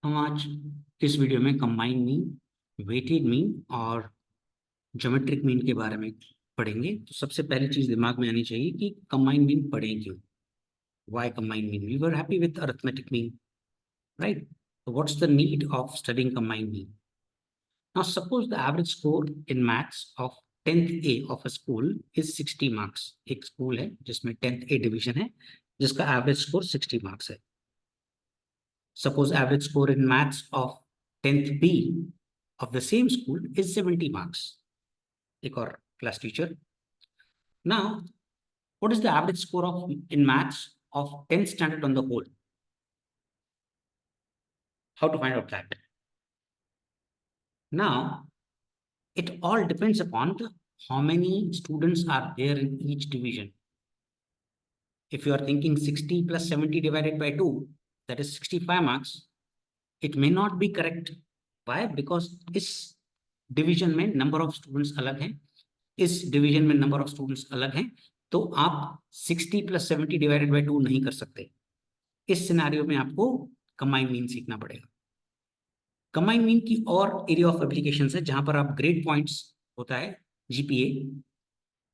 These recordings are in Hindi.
हम आज इस वीडियो में कंबाइंड मीन, वेटेड मीन और ज्योमेट्रिक मीन के बारे में पढ़ेंगे। तो सबसे पहली चीज दिमाग में आनी चाहिए कि कंबाइंड मीन पढ़ें क्यों। Why combined mean? We were happy with arithmetic mean, right? So what's the need of studying combined mean? Now suppose the average score in maths of 10th A of a school is 60 marks. एक स्कूल है जिसमें 10th A डिवीजन है जिसका एवरेज स्कोर 60 मार्क्स है। Suppose average score in maths of 10th B of the same school is 70 marks. एक और class teacher. Now, what is the average score of in maths of 10th standard on the whole? How to find out that? Now, it all depends upon how many students are there in each division. If you are thinking 60 plus 70 divided by 2, that is 65 marks, it may not be correct. Why? Because इस division में number of students अलग हैं, इस डिवीजन में नंबर ऑफ स्टूडेंट्स अलग हैं, तो आप 60 प्लस 70 डिवाइडेड बाय 2 नहीं कर सकते। इस सिनेरियो में आपको कंबाइंड मीन सीखना पड़ेगा। कंबाइंड मीन की और एरिया ऑफ एप्लीकेशंस है जहां पर आप ग्रेड पॉइंट्स होता है, जीपीए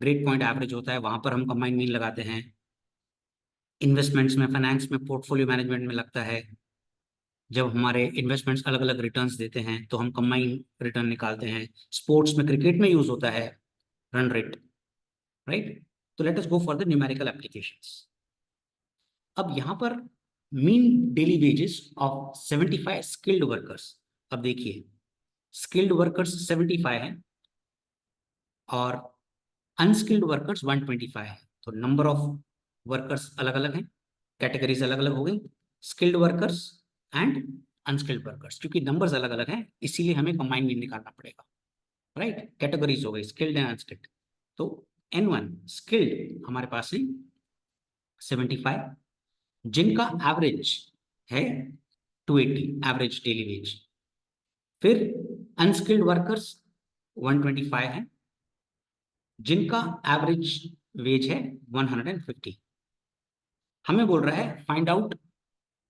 ग्रेड पॉइंट एवरेज होता है, वहां पर हम कंबाइंड मीन लगाते हैं। इन्वेस्टमेंट्स में, फाइनेंस में, पोर्टफोलियो मैनेजमेंट में लगता है। जब हमारे इन्वेस्टमेंट्स अलग अलग रिटर्न्स देते हैं तो हम कंबाइंड रिटर्न निकालते हैं। स्पोर्ट्स में, क्रिकेट में यूज होता है रन रेट, राइट? तो late us go for the numerical applications. अब यहां पर mean daily wages of 75 skilled workers. अब देखिए, स्किल्ड वर्कर्स 75 है और अनस्किल्ड वर्कर्स 125 है। तो नंबर ऑफ वर्कर्स अलग अलग हैं, कैटेगरीज अलग अलग हो गई, skilled workers and unskilled workers. क्योंकि नंबर्स अलग अलग हैं इसीलिए हमें कंबाइंड मीन निकालना पड़ेगा, राइट? कैटेगरीज हो गई स्किल्ड एंड अनस्किल्ड। तो N1 स्किल्ड हमारे पास है 75, जिनका एवरेज है 280 एवरेज डेली वेज। फिर अनस्किल्ड वर्कर्स 125 है, जिनका एवरेज वेज है 150। हमें बोल रहा है find out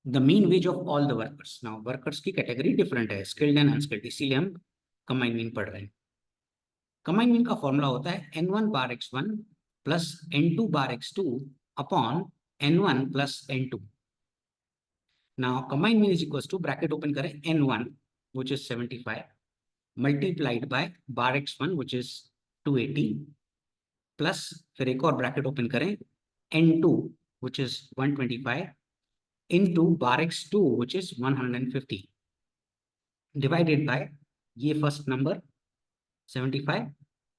the mean ways of all the workers. Now workers की कैटेगरी डिफरेंट है, स्किल्ड एंड अनस्किल्ड, इसीलिए हम कंबाइंड मीन पढ़ रहे हैं। कंबाइंड मीन का फॉर्मूला होता है N1 bar X1 plus N2 bar X2 upon N1 plus N2। Now combined mean is equals to bracket open करें N1 which is 75 multiplied by bar X1 which is 280 plus फिर एक और bracket open करें N2 which is 125 into bar X2 which is 150 divided by ये फर्स्ट नंबर 75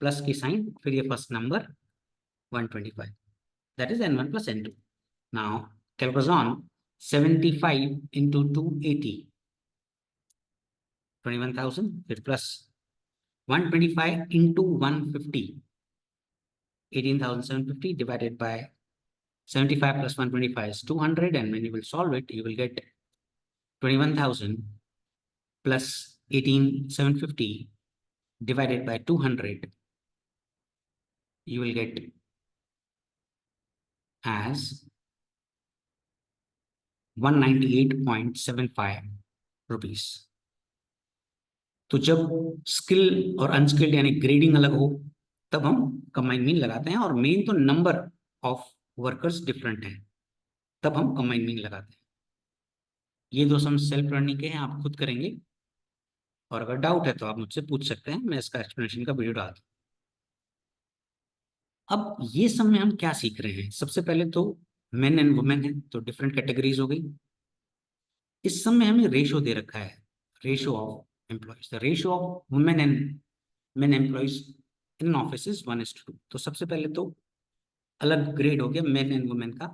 प्लस की साइन, फिर ये first number 125, that is N1 plus N2. Now calculus on 75 into 280, 21,000, फिर plus 125 into 150, 18,750 divided by 75 plus 125 is 200, and when you will solve it, you will get 21,000 plus 18,750 divided by 200, you will get as 198.75 rupees. तो जब स्किल और अनस्किल्ड यानी ग्रेडिंग अलग हो तब हम कंबाइंड मीन लगाते हैं, और मेन तो नंबर ऑफ वर्कर्स डिफरेंट है तब हम कंबाइंड मीन लगाते हैं। ये दो सम सेल्फ लर्निंग के हैं, आप खुद करेंगे, और अगर डाउट है तो आप मुझसे पूछ सकते हैं, मैं इसका एक्सप्लेनेशन का वीडियो डाल दूँ। अब ये सम में हम क्या सीख रहे हैं? सबसे पहले तो मेन एंड वुमेन है तो डिफरेंट कैटेगरीज हो गई। इस सम में हमें रेशो दे रखा है, ratio of employees. The ratio of women and main employees in office is 1:2। तो सबसे पहले तो अलग ग्रेड हो गया मेन एंड वुमेन का,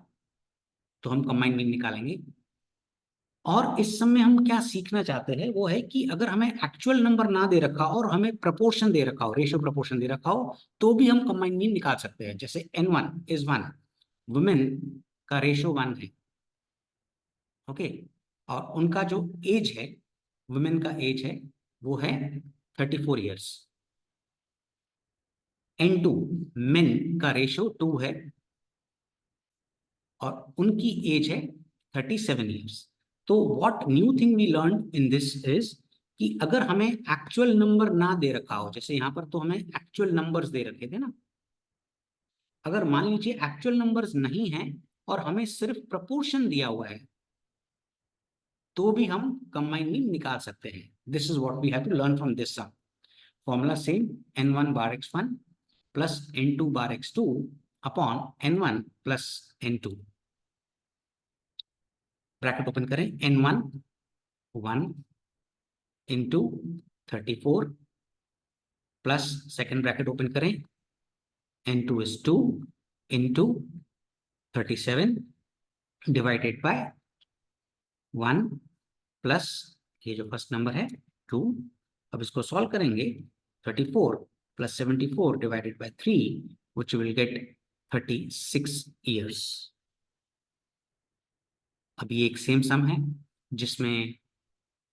तो हम कंबाइंड मीन निकालेंगे। और इस समय हम क्या सीखना चाहते हैं वो है कि अगर हमें एक्चुअल नंबर ना दे रखा हो और हमें प्रपोर्शन दे रखा हो, रेशियो प्रपोर्शन दे रखा हो, तो भी हम कंबाइंड मीन निकाल सकते हैं। जैसे N1 is 1, वुमेन का रेशियो 1 है, ओके, और उनका जो एज है, वुमेन का एज है वो है 34 ईयर्स। N2 मेन का रेशियो 2 है और उनकी एज है 37 ईयर्स। तो what new thing we learn in this is कि अगर हमें एक्चुअल नंबर ना दे रखा हो, जैसे यहाँ पर तो हमें एक्चुअल नंबर्स दे रखे थे ना, अगर मान लीजिए एक्चुअल नंबर्स नहीं है और हमें सिर्फ प्रपोर्शन दिया हुआ है, तो भी हम कंबाइन मीन निकाल सकते हैं. This is what we have to learn from this sum. Formula same, n1 bar x1 plus n2 bar x2 upon n1 plus n2. Bracket open करें, n1 1 into 34 plus second bracket open करें, n2 is 2 into 37 divided by 1 plus ये जो फर्स्ट नंबर है 2. अब इसको सॉल्व करेंगे, 34 plus 74 divided by 3 which will get 36 years. अब ये एक सेम सम है जिसमें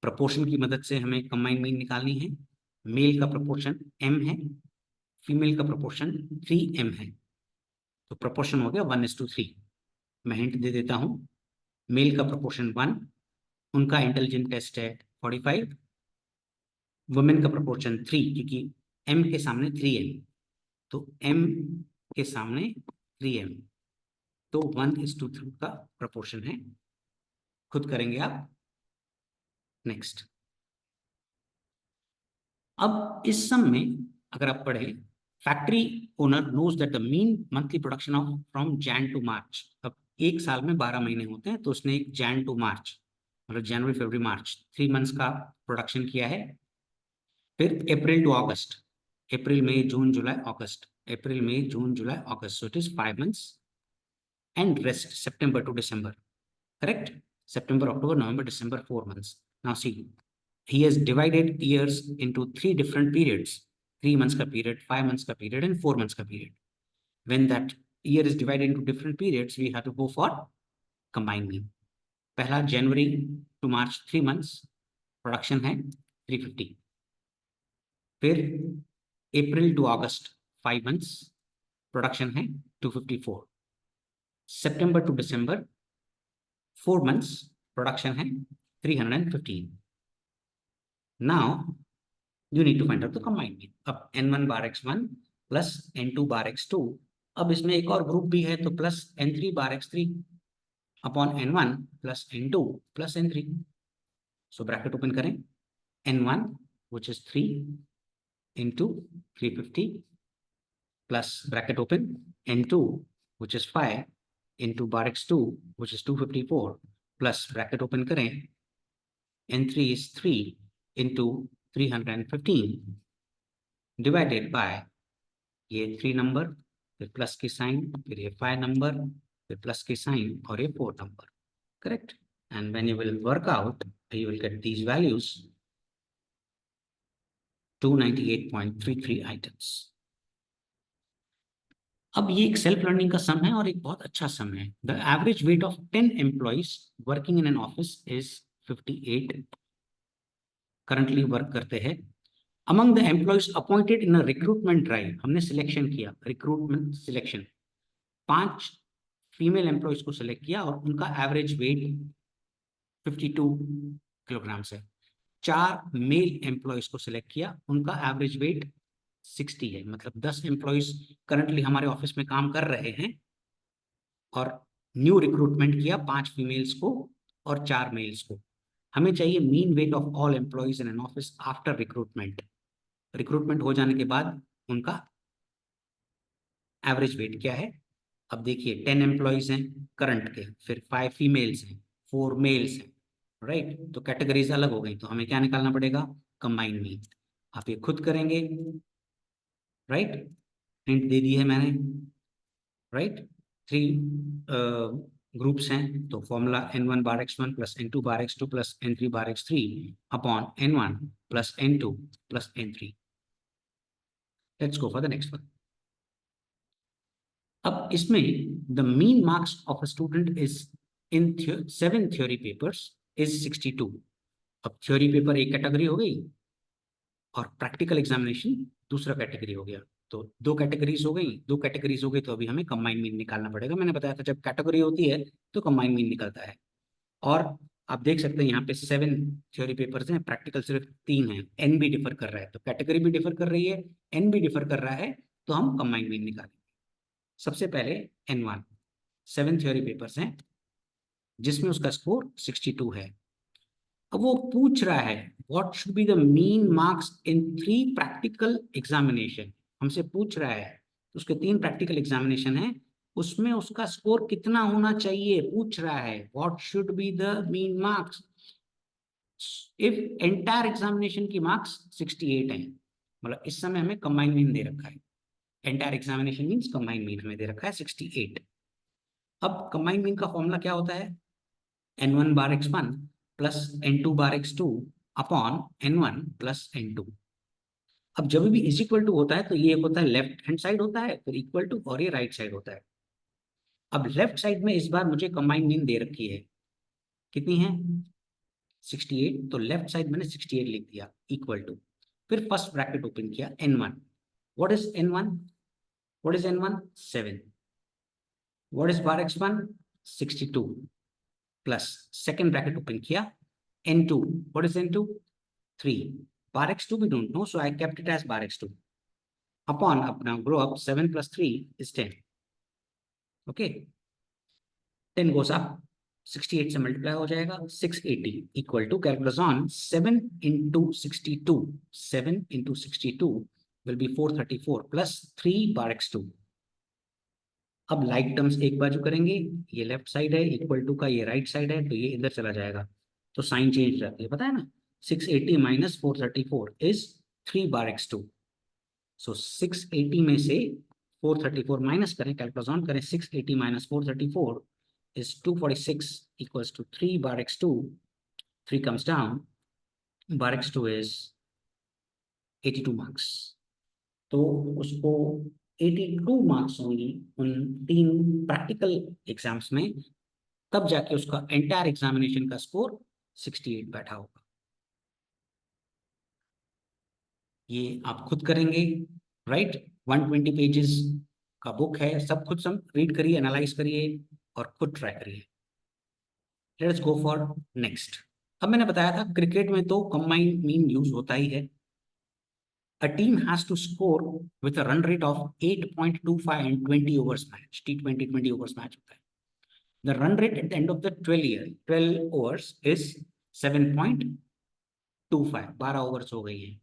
प्रपोर्शन की मदद से हमें कंबाइंड मीन निकालनी है. मेल का प्रपोर्शन m है, फीमेल का प्रपोर्शन 3m है, तो प्रपोर्शन हो गया 1:3. मैं हिंट दे देता हूं, मेल का प्रपोर्शन 1, उनका इंटेलिजेंट टेस्ट है 45, वुमेन का प्रपोर्शन 3, क्योंकि m के सामने 3m, तो m के सामने 3m, तो 1:3 का प्रपोर्शन है. खुद करेंगे आप. नेक्स्ट. अब इस सम में अगर आप पढ़े, factory owner knows that the mean monthly production of from Jan to March. अब एक साल में 12 महीने होते हैं, तो उसने एक जैन टू मार्च मतलब जनवरी फरवरी मार्च 3 मंथ्स का प्रोडक्शन किया है. फिर April to August, April May June July August, April May June July August, so it is 5 months. And rest September to December, correct. September, October, November, December, 4 months. Now see, he has divided years into 3 different periods: 3 months ka period, 5 months ka period, and 4 months ka period. When that year is divided into different periods, we have to go for combined mean. पहला January to March 3 months, production है 350. फिर April to August 5 months, production है 254. September to December 4 months, production है 315. Now you need to find out the combined mean. अब n1 bar x1 plus n2 bar x2, अब इसमें एक और ग्रुप भी है, तो प्लस n3 बार x3 upon n1 plus n2 plus n3. So bracket open करें, n1 which is 3 into 350 plus bracket open n2 which is 5 into bar x2 which is 254 plus bracket open करें, n3 is 3 into 315 divided by ये 3 नंबर, फिर प्लस की साइन, फिर ये 5 नंबर, फिर प्लस की साइन और ये 4 number, correct. And when you will work out, you will get these values, 298.33 items. अब ये एक सेल्फ लर्निंग का सम है और एक बहुत अच्छा सम है. The average weight of 10 employees working in an office is 58, currently work करते हैं. Among the employees appointed in a recruitment drive, हमने सिलेक्शन किया, रिक्रूटमेंट सिलेक्शन, 5 फीमेल एम्प्लॉयज को सिलेक्ट किया और उनका एवरेज वेट 52 किलोग्राम है. 4 मेल एम्प्लॉयज को सिलेक्ट किया, उनका एवरेज वेट 60 है. मतलब 10 एम्प्लॉयज करंटली हमारे ऑफिस में काम कर रहे हैं और न्यू रिक्रूटमेंट किया 5 फीमेल्स को और 4 मेल्स को. हमें चाहिए mean weight of all employees in an office after recruitment. Recruitment हो जाने के बाद उनका एवरेज वेट क्या है. अब देखिए 10 एम्प्लॉयज हैं करंट के, फिर 5 फीमेल्स हैं, 4 मेल्स हैं, राइट. तो कैटेगरीज अलग हो गई, तो हमें क्या निकालना पड़ेगा, कंबाइंड मीन. आप ये खुद करेंगे, राइट. हिंट दे दी है मैंने, राइट. 3 ग्रुप्स हैं, तो formula n1 bar x1 plus n2 bar x2 plus n3 bar x3 upon n1 plus n2 plus n3. Let's go for the next one. अब इसमें the mean marks of a student is in 7 theory papers is 62. अब थ्योरी पेपर एक कैटेगरी हो गई और प्रैक्टिकल एग्जामिनेशन दूसरा कैटेगरी हो गया, तो 2 कैटेगरीज हो गई. 2 कैटेगरीज हो गई तो अभी हमें कंबाइंड मीन निकालना पड़ेगा. मैंने बताया था जब कैटेगरी होती है तो कंबाइंड मीन निकलता है. और आप देख सकते हैं यहाँ पे 7 थ्योरी पेपर्स हैं, प्रैक्टिकल सिर्फ 3 हैं, एन भी डिफर कर रहा है, तो कैटेगरी भी डिफर कर रही है, एन भी डिफर कर रहा है, तो हम कंबाइंड मीन निकालेंगे। सबसे पहले N1 7 थ्योरी पेपर्स हैं जिसमें उसका स्कोर 62 है। अब वो पूछ रहा है what should be the mean marks in 3 practical examination, हमसे पूछ रहा है। तो उसके 3 प्रैक्टिकल एग्जामिनेशन है, उसमें उसका स्कोर कितना होना चाहिए पूछ रहा है, what should be the mean marks if entire examination की मार्क्स 68 है। मतलब इस समय हमें कंबाइंड मीन दे रखा है, entire examination means combined mean हमें दे रखा है 68। अब कंबाइंड मीन का फॉर्मूला क्या होता है, n1 bar x1 plus n2 bar x2 upon n1 plus n2। अब जब भी इज इक्वल टू होता है तो ये एक होता है लेफ्ट हैंड साइड होता है, फिर इक्वल टू, और ये राइट साइड होता है। अब लेफ्ट साइड में इस बार मुझे कंबाइंड मीन दे रखी है, कितनी है 68, तो लेफ्ट साइड मैंने 68 लिख दिया इक्वल टू, फिर फर्स्ट ब्रैकेट ओपन किया n1, what is n1, what is n1 7, what is bar x1 62 plus second bracket open किया n2, what is n2 3, bar x2 we don't know, so I kept it as bar x2 upon, up now grow up, 7 plus 3 is 10, okay, 10 goes up, 68 से मल्टीप्लाई हो जाएगा 680 equal to, calculate on 7 into 62, 7 into 62 will be 434 plus 3 bar x2। अब लाइक टर्म्स एक बाजू करेंगे, ये लेफ्ट साइड है, इक्वल टू का ये राइट साइड है, तो ये इधर चला जाएगा, तो साइन चेंज हो जाती है, पता है ना। 680 माइनस 434 इज 3 बार x2। सो 680 में से 434 माइनस करें, कैलकुलेट ऑन करें, 680 minus 434 is 246 equals to 3 bar x2, 3 comes down, bar x2 is 82 marks। तो उसको 82 मार्क्स होंगी उन 3 प्रैक्टिकल एग्जाम्स में, तब जाके उसका एंटायर एग्जामिनेशन का स्कोर 68 बैठा होगा। ये आप खुद करेंगे, राइट, 120 पेजेस का बुक है, सब खुद सब रीड करिए, एनालाइज करिए और खुद ट्राई करिए। Let's go for next. अब मैंने बताया था क्रिकेट में तो कंबाइंड मीन यूज होता ही है। A team has to score with a run rate of 8.25 in 20 overs match, T20 20 overs match होता है। The run rate at the end of the 12 overs is 7.25, 12 overs हो गई है।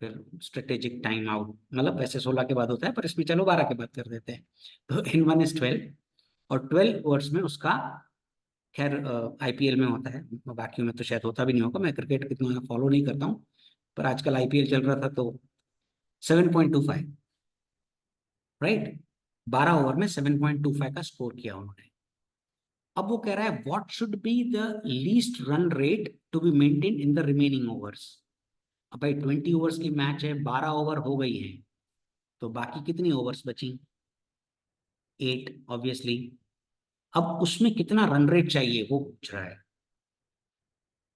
फिर स्ट्रेटेजिक टाइम आउट, मतलब वैसे 16 के बाद होता है, पर इसमें चलो 12 के बाद कर देते हैं। तो n1 is 12 और 12 ओवर्स में उसका, खैर आईपीएल में होता है, बाकी में तो शायद होता भी नहीं होगा, मैं क्रिकेट कितना फॉलो नहीं करता हूँ, पर आजकल आईपीएल चल रहा था तो 7.25, राइट, 12 ओवर में 7.25 का स्कोर किया उन्होंने। अब वो कह रहा है what should be the least run rate to be maintain in the remaining overs. अब भाई 20 ओवर्स की मैच है, 12 ओवर हो गई है, तो बाकी कितनी ओवर्स बची, 8 ऑब्वियसली। अब उसमें कितना रन रेट चाहिए वो पूछ रहा है।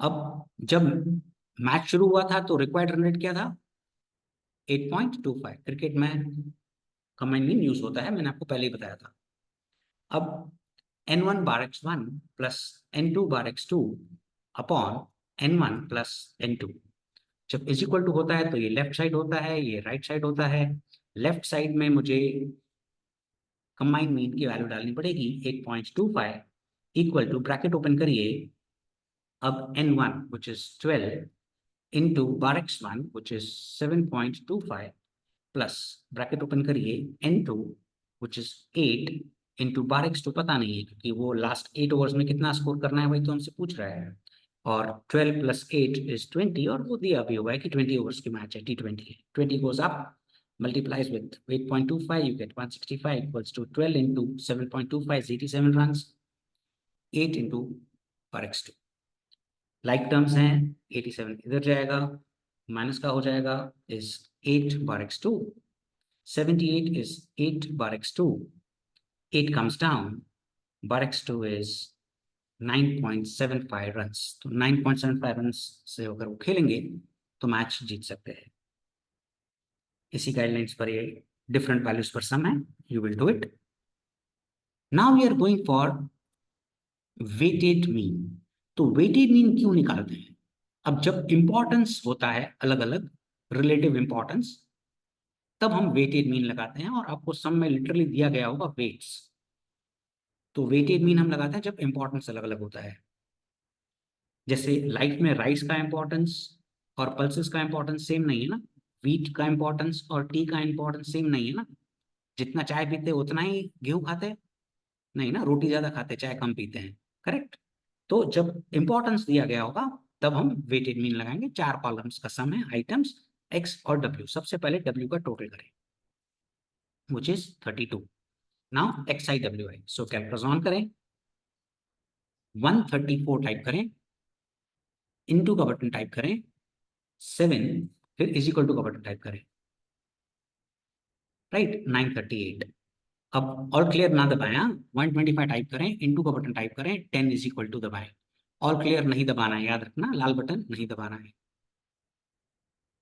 अब जब मैच शुरू हुआ था तो रिक्वायर्ड रन रेट क्या था, 8.25। क्रिकेट में कंबाइंड मीन यूज होता है, मैंने आपको पहले ही बताया था। अब n1 bar x1 plus n2 bar x2 upon n1 plus n2, जब इज इक्वल टू होता है तो ये लेफ्ट साइड होता है, ये राइट साइड होता है। लेफ्ट साइड में मुझे कंबाइंड मीन की वैल्यू डालनी पड़ेगी 8.25 इक्वल टू, ब्रैकेट ओपन करिए, अब n1 which is 12 into bar x1 which is 7.25 plus bracket open करिए n2 which is 8 into bar x2 पता नहीं है, क्योंकि वो लास्ट 8 ओवर्स में कितना स्कोर करना है वही तो हमसे पूछ रहा है, और 12 plus 8 is 20, और वो दिया भी हुआ है कि 20 ओवर्स की मैच है, T20 है। 20 goes up, multiplies with 8.25, you get 165 equals to 12 into 7.25 is 87 runs, 8 into bar x2। Like terms हैं, 87 इधर जाएगा, माइनस का हो जाएगा, is 8 bar x2, 78 is 8 bar x2, 8 comes down, bar x2 is 9.75 runs, तो 9.75 runs से अगर वो खेलेंगे तो मैच जीत सकते हैं। इसी गाइडलाइंस पर ये डिफरेंट वैल्यूज पर सम है, you will do it. Now we are going for weighted mean. तो वेटेड मीन क्यों निकालते हैं? अब जब इंपॉर्टेंस होता है अलग अलग, रिलेटिव इंपॉर्टेंस, तब हम वेटेड मीन लगाते हैं, और आपको सम में लिटरली दिया गया होगा वेट्स। तो वेटेड मीन हम लगाते हैं जब इंपॉर्टेंस अलग अलग होता है। जैसे लाइफ में राइस का इंपॉर्टेंस और पल्सेस का इंपॉर्टेंस सेम नहीं है ना, व्हीट का इंपॉर्टेंस और टी का इंपॉर्टेंस सेम नहीं है ना। जितना चाय पीते हैं उतना ही गेहूं खाते हैं, नहीं ना, रोटी ज्यादा खाते हैं, चाय कम पीते हैं, करेक्ट। तो जब इंपॉर्टेंस दिया गया होगा तब हम वेटेड मीन लगाएंगे। 4 कॉलम्स का सम है आइटम्स एक्स और डब्ल्यू। सबसे पहले डब्ल्यू का टोटल करें, which is 32। Now x I W I, so calculator on करें, 134 टाइप करें, इनटू का बटन टाइप करें, 7, फिर इज इक्वल टू का बटन टाइप करें, राइट, 938। अब ऑल क्लियर ना दबाया, 125 टाइप करें, इनटू का बटन टाइप करें, 10 इज इक्वल टू दबाएं। ऑल क्लियर नहीं दबाना है, याद रखना, लाल बटन नहीं दबाना है।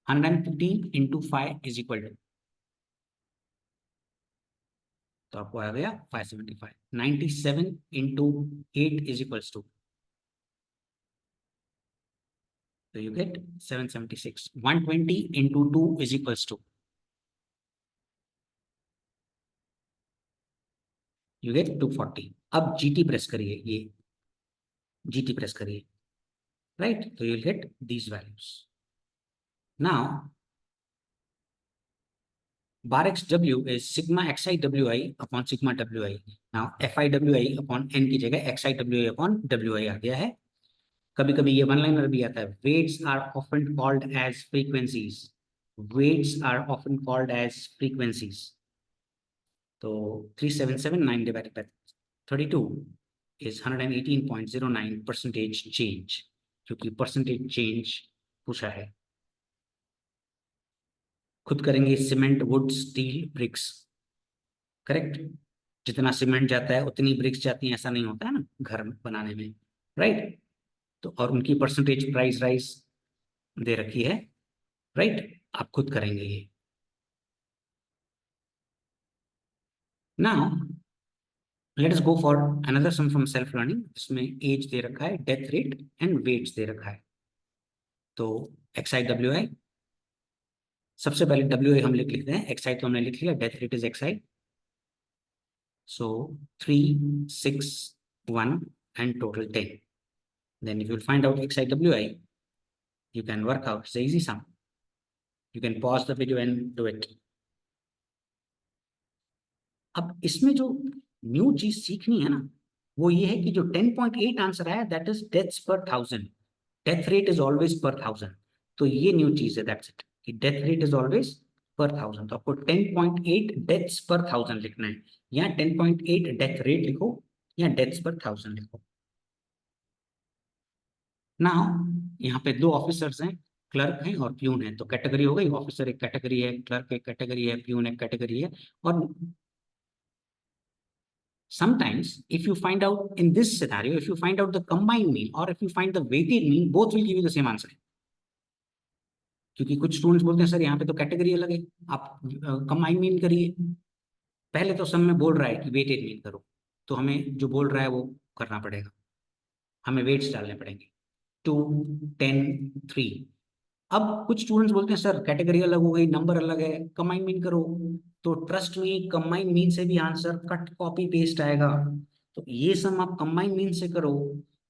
115 इंटू 5 इज इक्वल टू, तो आपको आ गया 575। 97 इंटू 8 इज इक्वल्स टू, तो you get 776। 120 into 2 is equals to, you get 240। अब जीटी प्रेस करिए, ये जीटी प्रेस करिए, राइट, तो you will get these values. Now bar xw is sigma xiwi upon sigma wi. Now fiwi upon n की जगह xiwi upon wi आ गया है। कभी कभी ये वन लाइनर भी आता है, weights are often called as frequencies, weights are often called as frequencies। तो 3779 divided by 32 is 118.09 percentage change, क्योंकि परसेंटेज चेंज पूछा है। खुद करेंगे, cement, wood, steel, bricks, correct. जितना सीमेंट जाता है उतनी ब्रिक्स जाती हैं, ऐसा नहीं होता है ना घर बनाने में, राइट। तो और उनकी परसेंटेज प्राइस राइज दे रखी है, राइट, आप खुद करेंगे ये। Now let us go for another sum from self learning. इसमें एज दे रखा है, डेथ रेट एंड वेट्स दे रखा है। तो एक्स आई डब्ल्यू आई, सबसे पहले डब्ल्यू आई हम लिख लेते हैं, एक्स आई तो हमने लिख लिया, death rate is x I. So 3, 6, 1 and total 10. Then if you'll find out XIWI, you can work out. It's an easy sum. You can pause the video and do it. अब इसमें जो न्यू चीज सीखनी है ना, वो ये है कि जो 10.8 आंसर आया, दैट इज डेथ्स पर 1000। डेथ रेट इज ऑलवेज पर 1000। तो ये न्यू चीज है, दैट्स इट, कि डेथ रेट इज ऑलवेज पर 1000। तो आपको 10.8 डेथ्स पर 1000 लिखना है, या 10.8 डेथ रेट लिखो, या डेथ्स पर 1000 लिखो ना। यहाँ पे 2 ऑफिसर्स हैं, क्लर्क है और प्यून है। तो कैटेगरी हो गई, ऑफिसर एक कैटेगरी है, क्लर्क एक कैटेगरी है, प्यून एक कैटेगरी है। और sometimes if you find out in this scenario, if you find out the combined mean or if you find the weighted mean, both will give you the same answer। क्योंकि कुछ स्टूडेंट्स बोलते हैं सर यहाँ पे तो कैटेगरी अलग है, आप कंबाइंड मीन करिए। पहले तो सब में बोल रहा है कि वेटेड मीन करो, तो हमें जो बोल रहा है वो करना पड़ेगा, हमें वेट्स डालने पड़ेंगे, 2, 10, 3। अब कुछ स्टूडेंट्स बोलते हैं सर कैटेगरी अलग हो गई, नंबर अलग है, कंबाइन मीन करो। तो ट्रस्ट मी, कंबाइन मीन से भी आंसर कट कॉपी पेस्ट आएगा। तो ये सम आप कंबाइन मीन से करो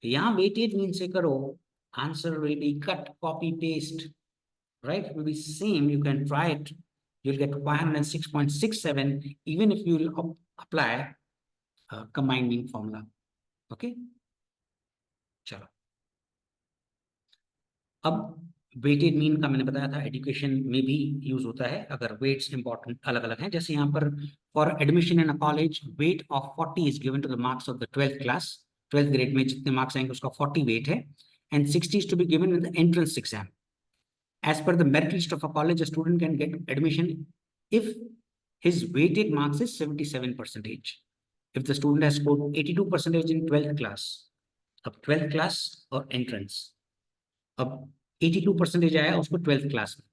या वेटेड मीन से करो, answer will be cut copy paste, right, will be same. You can try it, you'll get 506.67 even if you will apply combined mean formula। okay, चलो। अब वेटेड मीन का मैंने बताया था एजुकेशन में भी यूज होता है, अगर वेट्स इंपॉर्टेंट अलग अलग हैं। जैसे यहाँ पर for admission in a college weight of 40 is given to the marks of the 12th class. 12th grade में जितने मार्क्स आएंगे उसका 40 वेट है, and 60 is to be given in the entrance exam. As per the merit list of a college, a student can get admission if his weighted marks is 77%, if the student has scored 82% in 12th class। अब 12th क्लास और एंट्रेंस, अब 82% आया उसको 12th क्लास में,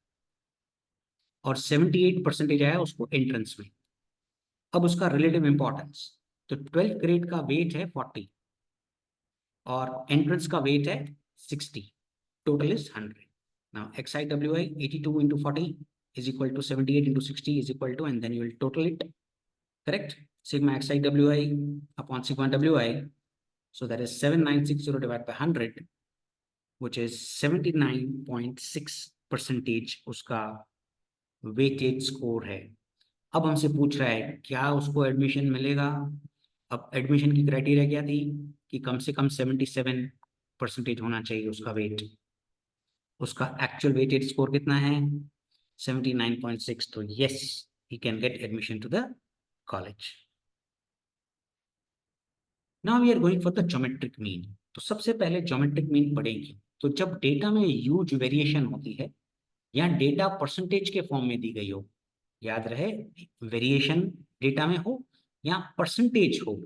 और 78% आया उसको एंट्रेंस में। अब उसका रिलेटिव इंपॉर्टेंस, तो 12th ग्रेड का वेट है 40, और एंट्रेंस का वेट है 60, total is 100. Now XIWI 82 into 40 is equal to 78 into 60 is equal to, and then you will total it, correct? Sigma XIWI upon sigma WI, so that is 7960 divided by 100, which is 79.6% उसका वेटेज स्कोर है. अब हमसे पूछ रहा है क्या उसको एडमिशन मिलेगा. अब एडमिशन की क्राइटेरिया क्या थी कि कम से कम 77% होना चाहिए उसका वेट. उसका एक्चुअल वेटेड स्कोर कितना है 79.6. तो yes, he can get admission to the college. Now we are going for the geometric mean. तो सबसे पहले ज्योमेट्रिक मीन पढ़ेंगे. तो जब डेटा में ह्यूज वेरिएशन होती है या डेटा परसेंटेज के फॉर्म में दी गई हो, याद रहे वेरिएशन डेटा में हो या परसेंटेज हो,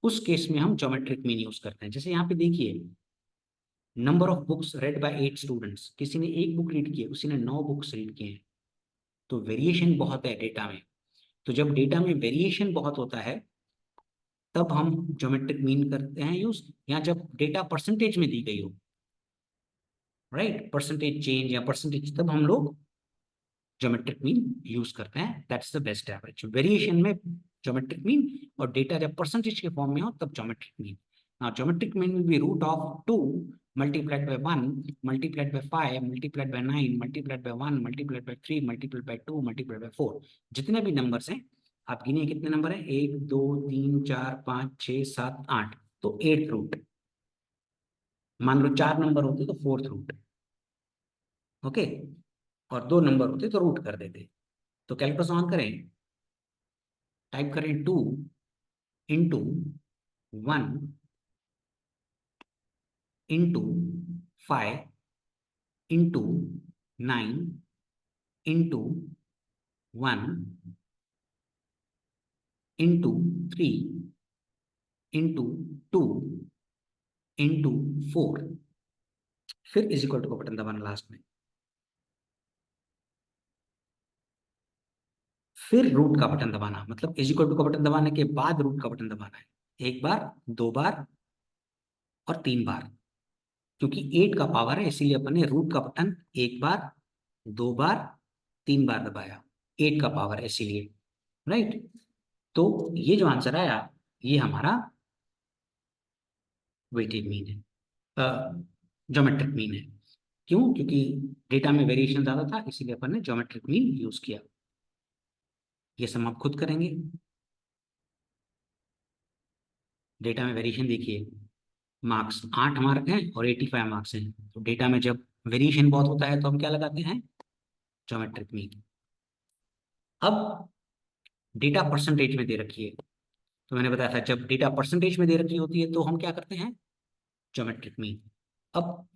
उस केस में हम ज्योमेट्रिक मीन यूज करते हैं. जैसे यहाँ पे देखिए, number of books read by 8 students, किसी ने 1 बुक रीड की है, किसी ने 9 बुक्स रीड किए हैं. तो वेरिएशन बहुत है डेटा में. तो जब डेटा में वेरिएशन बहुत होता है तब हम ज्योमेट्रिक मीन करते हैं यूज, या जब डेटा परसेंटेज में दी गई हो, राइट, परसेंटेज चेंज या परसेंटेज, तब हम लोग ज्योमेट्रिक मीन यूज करते हैं. That's the best average. Variation में ज्योमेट्रिक मीन, और डेटा जब परसेंटेज के फॉर्म में हो तब geometric mean. Now geometric mean will be root of 2 multiplied by 1 multiplied by 5 multiplied by 9 multiplied by 1 multiplied by 3 multiplied by 2 multiplied by 4. जितने भी नंबर्स हैं आप गिनिए कितने नंबर हैं, 1 2 3 4 5 6 7 8, तो 8th रूट. मान लो 4 नंबर होते तो 4th रूट. ओके, और 2 नंबर होते तो रूट कर देते. तो कैलकुलस ऑन करें, टाइप करें 2 into 1 into 5 into 9 into 1 into 3 into 2 into 4, फिर इज इक्वल टू का बटन दबाना लास्ट में, फिर रूट का बटन दबाना. मतलब इज इक्वल टू का बटन दबाने के बाद रूट का बटन दबाना है. 1 बार, 2 बार और 3 बार. क्योंकि 8 का पावर है इसीलिए अपन ने रूट का बटन 1 बार, 2 बार, 3 बार दबाया. 8 का पावर है इसीलिए, राइट. तो ये जो आंसर आया ये हमारा वेटेड मीन है, ज्योमेट्रिक मीन है. क्यों? क्योंकि डेटा में वेरिएशन ज्यादा था इसीलिए अपन ने ज्योमेट्रिक मीन यूज किया. ये सम आप खुद करेंगे. डेटा में वेरिएशन देखिए, मार्क्स 8 मार्क हैं और 85 मार्क्स हैं. तो डेटा में जब वेरिएशन बहुत होता है तो हम क्या लगाते हैं, ज्योमेट्रिक मीन. अब डेटा परसेंटेज में दे रखी है, तो मैंने बताया था जब डेटा परसेंटेज में दे रखी होती है तो हम क्या करते हैं, ज्योमेट्रिक मीन. अब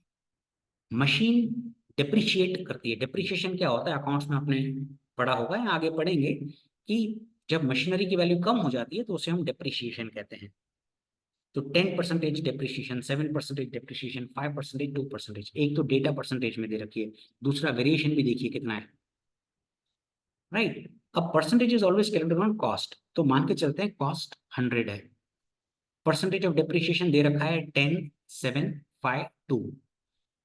मशीन डिप्रिशिएट करती है. डिप्रिशिएशन क्या होता है, अकाउंट्स में आपने पढ़ा होगा या आगे पढ़ेंगे कि जब मशीनरी की वैल्यू कम हो जाती है तो उसे हम डिप्रिशिएशन कहते हैं. तो 10% डिप्रिशिएशन, 7% डिप्रिशिएशन, 5%, 2%. एक तो डेटा परसेंटेज में दे रखी है, दूसरा वेरिएशन भी देखिए कितना है, राइट. अब percentage is always calculated on cost, तो मान के चलते हैं कॉस्ट 100 है. परसेंटेज ऑफ डिप्रिशिएशन दे रखा है 10 7 5 2.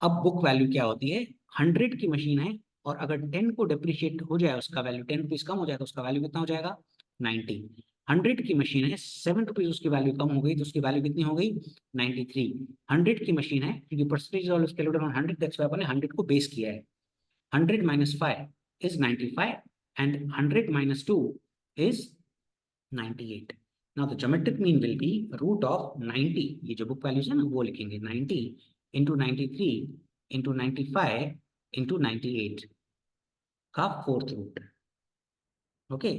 अब बुक वैल्यू क्या होती है, 100 की मशीन है और अगर 10 को डिप्रिशिएट हो जाए, उसका वैल्यू 10 रुपीज कम हो जाए तो उसका वैल्यू कितना हो जाएगा, 90. 100 की मशीन है, 7 रुपीज उसकी वैल्यू कम हो गई तो उसकी वैल्यू कितनी हो गई, 93. 100 की मशीन है, क्योंकि percentage always calculated on 100, that's why आपने 100 को बेस किया है. 100 minus 5 is 95 and 100 minus 2 is 98. Now the geometric mean will be root of 90. ये जो बुक वैल्यूज है ना वो लिखेंगे 90 into 93 into 95 into 98 का 4th रूट. ओके,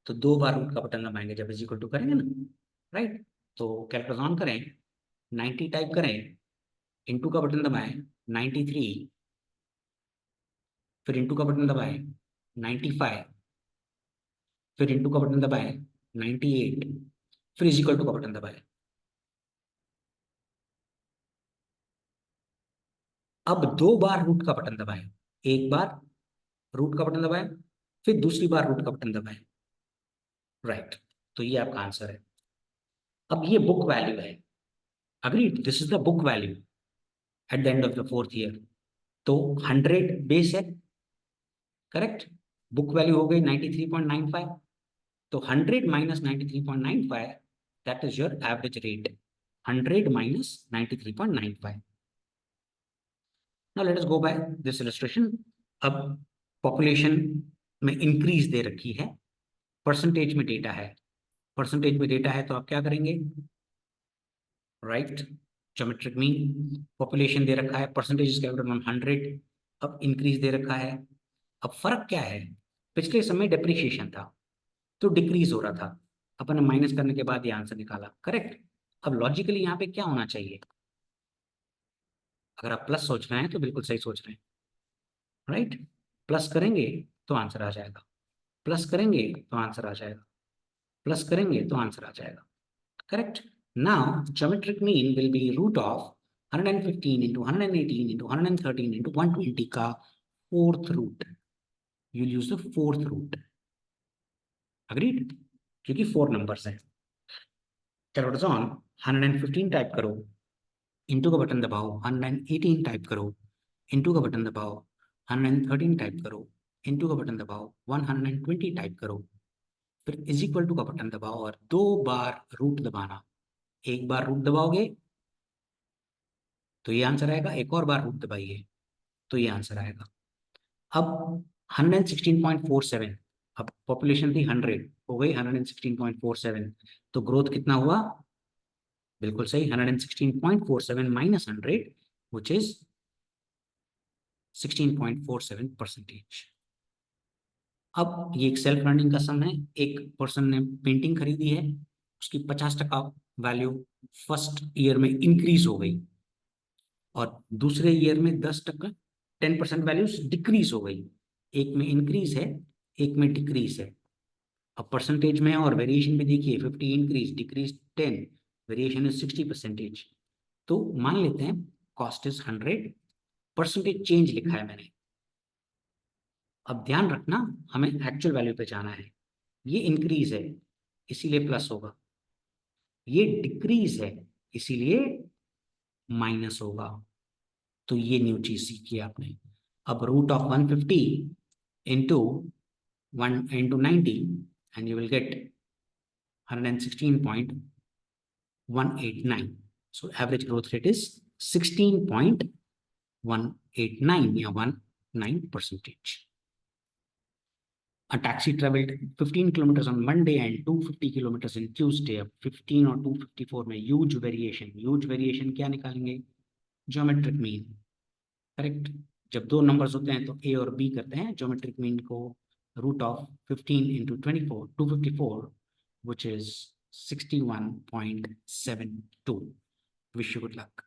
तो 2 बार रूट का बटन दबाएंगे जब इज इक्वल टू करेंगे ना, राइट. तो कैलकुलेट ऑन करें, 90 टाइप करें, इंटू का बटन दबाएं 93, फिर इंटू का बटन दबाएं 95, फिर इंटू का बटन दबाएं 98, फिर इज इक्वल टू का बटन दबाएं. अब 2 बार रूट का बटन दबाएं, 1 बार रूट का बटन दबाएं, फिर दूसरी बार रूट का बटन दबाएं, राइट. तो ये आपका आंसर है. अब ये बुक वैल्यू है, Agreed, this is the book value at the end of the 4th year. तो 100 बेस है, करेक्ट, बुक वैल्यू हो गई 93.95, तो 100 minus 93.95, that is your average rate. 100 minus 93.95. Now let us go by this illustration. अब population में increase दे रखी है, परसेंटेज में डेटा है, परसेंटेज में डेटा है तो आप क्या करेंगे, राइट, ज्योमेट्रिक मीन, पॉपुलेशन दे रखा है, परसेंटेज इसका 100, अब इंक्रीज दे रखा है। अब फर्क क्या है, पिछले समय डेप्रिसिएशन था तो डिक्रीज हो रहा था, अपन ने माइनस करने के बाद ये आंसर निकाला, करेक्ट। अब लॉजिकली यहाँ पे क्या होना चाहिए, अगर आप प्लस सोच रहे हैं तो बिल्कुल सही सोच रहे हैं, राइट, प्लस करेंगे तो आंसर आ जाएगा, प्लस करेंगे तो आंसर आ जाएगा, प्लस करेंगे तो आंसर आ जाएगा, correct. Now geometric mean will be root of 115 into 118 into 113 into 120 का fourth root, you use the fourth root, agreed, क्योंकि 4 नंबर्स हैं। चलो ऑन 115 टाइप करो, इंटू का बटन दबाओ, 118 टाइप करो, इंटू का बटन दबाओ, 113 टाइप करो, इंटू का बटन दबाओ, 120 टाइप करो, फिर इज इक्वल टू का बटन दबाओ और 2 बार रूट दबाना। एक बार रूट दबाओगे तो ये आंसर आएगा, एक और बार रूट दबाइए तो ये आंसर आएगा। अब 116.47, अब पॉपुलेशन थी 100, हो गई 116.47, तो ग्रोथ कितना हुआ, बिल्कुल सही, 116.47 माइनस 100 विच इज 16.47%। अब ये एक सेल्फ लर्निंग का सम है, एक पर्सन ने पेंटिंग खरीदी है, उसकी 50% वैल्यू फर्स्ट ईयर में इंक्रीज हो गई और दूसरे ईयर में 10%, 10% वैल्यू डिक्रीज हो गई, एक में इंक्रीज है एक में डिक्रीज है। अब परसेंटेज में और वेरिएशन भी देखिए, 50 इंक्रीज, डिक्रीज 10, वेरिएशन इज 60%। तो मान लेते हैं कॉस्ट इज 100, परसेंटेज चेंज लिखा है मैंने। अब ध्यान रखना, हमें एक्चुअल वैल्यू पे जाना है, ये इंक्रीज है इसीलिए प्लस होगा, ये डिक्रीज है इसीलिए माइनस होगा, तो ये न्यू चीज सीखी आपने। अब root of 150 into 1 into 90 and you will get 116.189, so average growth rate is 16.189 या 19%. A taxi traveled 15 kilometers on Monday and 250 kilometers in Tuesday. अब 15 और 254 में huge variation क्या निकालेंगे, ज्योमेट्रिक मीन, करेक्ट। जब दो नंबर्स होते हैं तो ए और बी करते हैं ज्योमेट्रिक मीन को, root of 15 into 24 254 which is 61.72. Wish you good luck.